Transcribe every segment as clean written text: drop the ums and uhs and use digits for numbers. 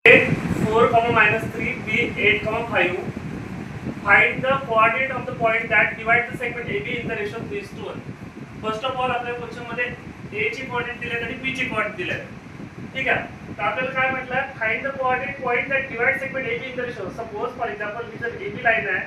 4, -3, B 8, 5. Find the coordinate of the point that divide the segment AB in the ratio 3:1. First of all आपल्या question मध्ये A ची coordinate दिले आणि B ची coordinate दिले. ठीक आहे. तर आपल्याला काय म्हटलं, find the coordinate point that divide segment AB in the ratio. Suppose for example ही जर AB लाइन आहे,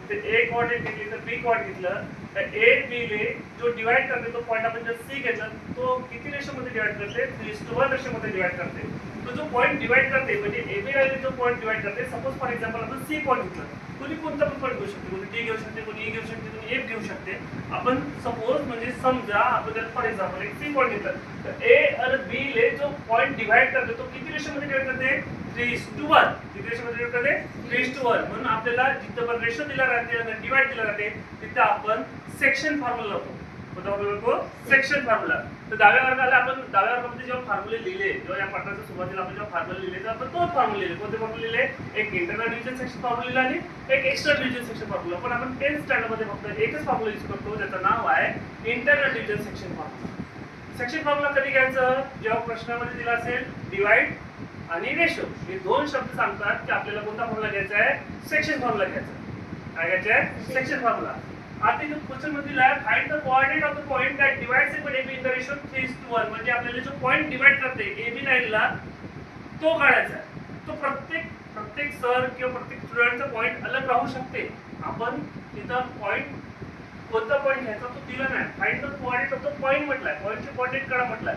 तर A कोऑर्डिनेट घेतली तर B कोऑर्डिनेट घेतलं, तर A B ले जो डिवाइड करते तो पॉइंट आपण जर C घेतला तो किती रेशो मध्ये डिवाइड करते? 3:1 रेशो मध्ये डिवाइड करते. तो जो पॉइंट डिवाइड करते म्हणजे AB लाइन जो पॉइंट डिवाइड करते, सपोज फॉर एक्झाम्पल आपण C पॉइंट घेतला, कोणी कोणता पण पॉइंट घेऊ शकते, कोणी D घेऊ शकते, कोणी E घेऊ शकते, कोणी F घेऊ शकते. आपण सपोज म्हणजे समजा आपण फॉर एक्झाम्पल एक C पॉइंट घेतला, तर A आणि B ले जो पॉइंट डिवाइड करते तो किती रेशो मध्ये डिवाइड करते? 3:1. किती रेशो मध्ये डिवाइड करते? 3:1. म्हणून आपल्याला जिथे पण रेशो दिला राहते आणि डिवाइड दिला राहते तिथे आपण सेक्शन फॉर्म्युला लावतो. कोणता फॉर्म्युला लावतो? Section formula. तर डाव्या वर्गाला आपण डाव्या वर्गामध्ये जेव्हा फॉर्म्युले लिहिले, जेव्हा या पाठाच्या सुरुवातीला आपण जेव्हा फॉर्म्युले लिहिले तर आपण तोच फॉर्म्युला लिहिले. कोणते फॉर्म्युले लिहिले? एक इंटरनल डिव्हिजन सेक्शन फॉर्म्युला लिहिला आणि एक एक्सटर्नल डिव्हिजन सेक्शन फॉर्म्युला. पण आपण 10th स्टँडर्ड मध्ये फक्त एकच फॉर्म्युला यूज करतो, ज्याचं नाव आहे internal division section formula. Section formula कधी घ्यायचं? जेव्हा प्रश्नामध्ये दिला असेल डिवाइड आणि रेशो, हे दोन शब्द सांगतात की आपल्याला कोणता फॉर्म्युला घ्यायचा आहे? सेक्शन फॉर्म्युला घ्यायचा. काय घ्यायचा आहे? Section formula. आता जो क्वेश्चन मध्ये दिला आहे, find the coordinate of the point that divide segment AB in the ratio 3:1. म्हणजे आपल्याला जो पॉइंट डिवाइड करते AB लाइनला तो काढायचा आहे. तो प्रत्येक सर किंवा प्रत्येक स्टुडंटचा पॉइंट अलग राहू शकते. आपण तिथं पॉइंट कोणता पॉइंट घ्यायचा तो दिला नाही. Find the coordinate of the point म्हटलाय, पॉइंटचे कोऑर्डिनेट काढा म्हटलाय.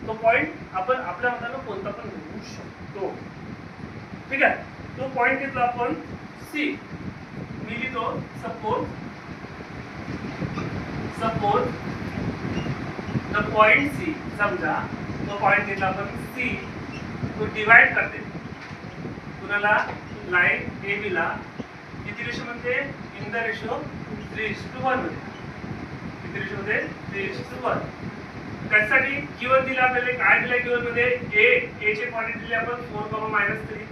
तो पॉइंट आपण आपल्या मतानं कोणता पण घेऊ शकतो. ठीक आहे. तो पॉइंट घेतला आपण C. मी लिहितो सपोज द पॉइंट C. समजा तो पॉइंट घेतला आपण C, तो डिवाइड करते कुणाला? लाइन AB ला किती रेशो मध्ये? इन द रेशो 3:1 मध्ये. किती रेशो मध्ये? 3:1. त्यासाठी गिवन दिला आपल्याला. काय दिलं गिवन मध्ये? A चे कोऑर्डिनेट दिले आपण 4, -3.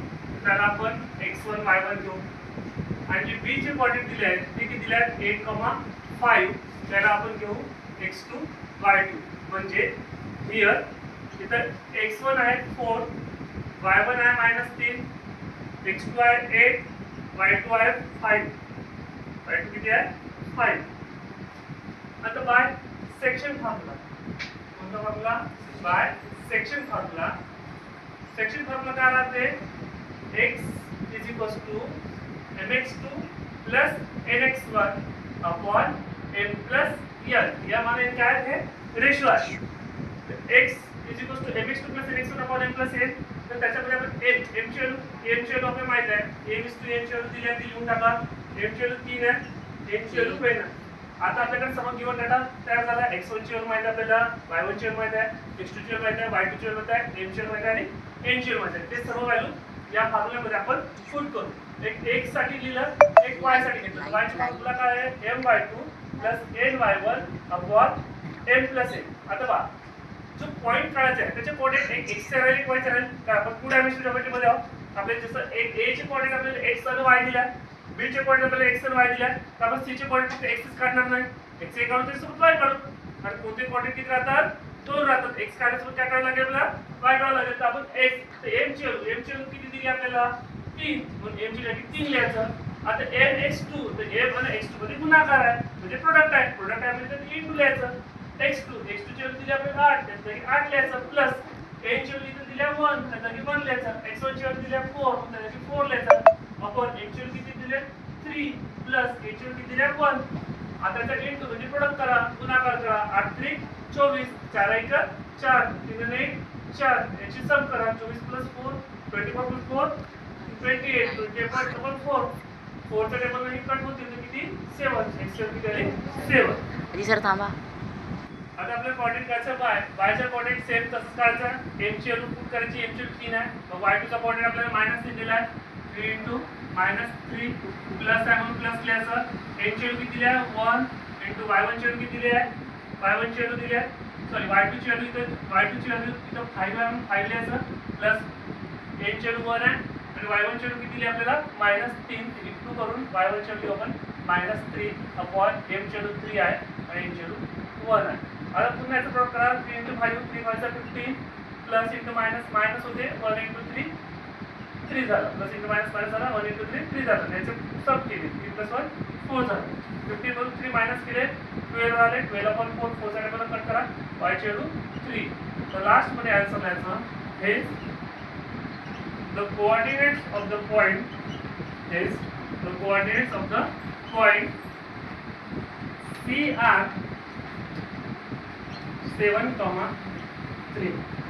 त्याला आपण x1 y1 घेऊ. आणि जे B चे कोऑर्डिनेट दिले आहेत ते किती दिले आहेत? 8, 5. त्याला आपण घेऊ x2 y2. म्हणजे हियर इथं x1 आहे 4, y1 आहे -3, x2 आहे 8, y2 आहे 5. y2 किती आहे? 5. आता बाय सेक्शन फॉर्म्युला. कोणता formula? By section formula. Section formula काय राहते? x mx2 plus nx1 upon m plus n. या माने काय आहे? रेशो आहे. x mx2 plus nx1 upon m plus n. तर त्याच्यामध्ये आपण m ची व्हॅल्यू आपल्याला माहित आहे. m ची व्हॅल्यू दिली आहे, ती लिहून टाका. m ची व्हॅल्यू 3 आहे, n ची व्हॅल्यू 2 आहे. आता आपल्याकडे सर्व गिवन डाटा तयार झाला. x1 ची व्हॅल्यू माहित आहे आपल्याला, y1 ची व्हॅल्यू माहित आहे, x2 ची व्हॅल्यू माहित आहे, y2 ची व्हॅल्यू माहित आहे, m ची व्हॅल्यू माहित आहे आणि n ची व्हॅल्यू माहित आहे. ते सर्व व्हॅल्यू या फॉर्म्युल्यामध्ये आपण पुट करू. एक x साठी लिहिलं, एक y साठी घेतलं. y ची फॉर्म्युला काय आहे? my2 ny1 upon m plus n. आता पहा, जो पॉइंट काढायचा आहे त्याचे कोऑर्डिनेट एक x चे राहील, एक y चे राहील. काय आपण 2 डायमेन्शनल ज्योमेट्री मध्ये आहोत. आपले जसं एक a चे कोऑर्डिनेट आपल्याला x आणि y दिला, b चे कोऑर्डिनेट आपल्याला x आणि y दिला, तर आपण c चे कोऑर्डिनेट फक्त x काढणार नाही. x चे काढून त्याच्यासोबत y काढू. आणि कोणते कोऑर्डिनेट किती राहतात? 2 राहतात. x काढण्यासोबत काय करायला लागेल आपल्याला? y काढायला लागेल. तर आपण x m ची व्हॅल्यू किती दिली आपल्याला? 3. म्हणून m ची व्हॅल्यू 3 लिहायचं. आता nx2, तर m आणि x2 मध्ये गुणाकार आहे म्हणजे प्रोडक्ट आहे. प्रोडक्ट आहे म्हणजे ते इंटू लिहायचं. x2 ची व्हॅल्यू दिली आपल्याला 8, त्यात 8 लिहायचं प्लस n ची व्हॅल्यू इथे दिली 1, त्यात 1 लिहायचं. x1 ची व्हॅल्यू दिली 4, त्यात 4 लिहायचं. अपॉन m ची व्हॅल्यू किती दिली? 3 प्लस n ची व्हॅल्यू दिली 1. आता त्याचा इंटू म्हणजे प्रोडक्ट करा, गुणाकार करा. 8 3 24, 4 1 4, 3 1 4. याची सम करा. 24 प्लस 4 24 प्लस 4 28, 28.4. 4 च्या टेबल मध्ये कट होतील तर किती? 7. x ची किती आली? 7. जी सर थांबा. आता आपल्याला कोऑर्डिनेट काढायचा y चा कोऑर्डिनेट सेम तसंच काढायचा. m ची व्हॅल्यू पुट करायची. m ची 3 आहे. मग y2 चा कोऑर्डिनेट आपल्याला -3 दिला आहे. 3 * -3 प्लस आहे म्हणून प्लस लिहायचं. n ची व्हॅल्यू किती दिली आहे? 1 * y1 ची व्हॅल्यू किती दिली आहे? y1 ची व्हॅल्यू दिली आहे. सॉरी y2 ची व्हॅल्यू इथं 5 आहे म्हणून 5 लिहायचं प्लस n ची व्हॅल्यू 1 आहे आणि y1 ची व्हॅल्यू किती दिली आपल्याला? -3. इंटू करून y1 ची व्हॅल्यू आपण -3 अपॉन m ची व्हॅल्यू 3 आहे आणि n ची व्हॅल्यू 1 आहे. आता पुन्हा याचा प्रयोग करा. 3 * 5 3 5 15 प्लस इंटू मायनस मायनस होते 1 * 3 3 झालं, प्लस इंटू मायनस मायनस झाला, 1 इंटू 3 3 झालं, त्याचे सब केले 3 प्लस 1 4 झालं, 15 मधून 3 मायनस केले 12 आले, 12 अपॉन 4 4 साठी मला कट करा, y ची व्हॅल्यू 3. तर लास्ट मध्ये आन्सर लिहायचं हे the coordinates of the point is the coordinates of the point C are 7, 3.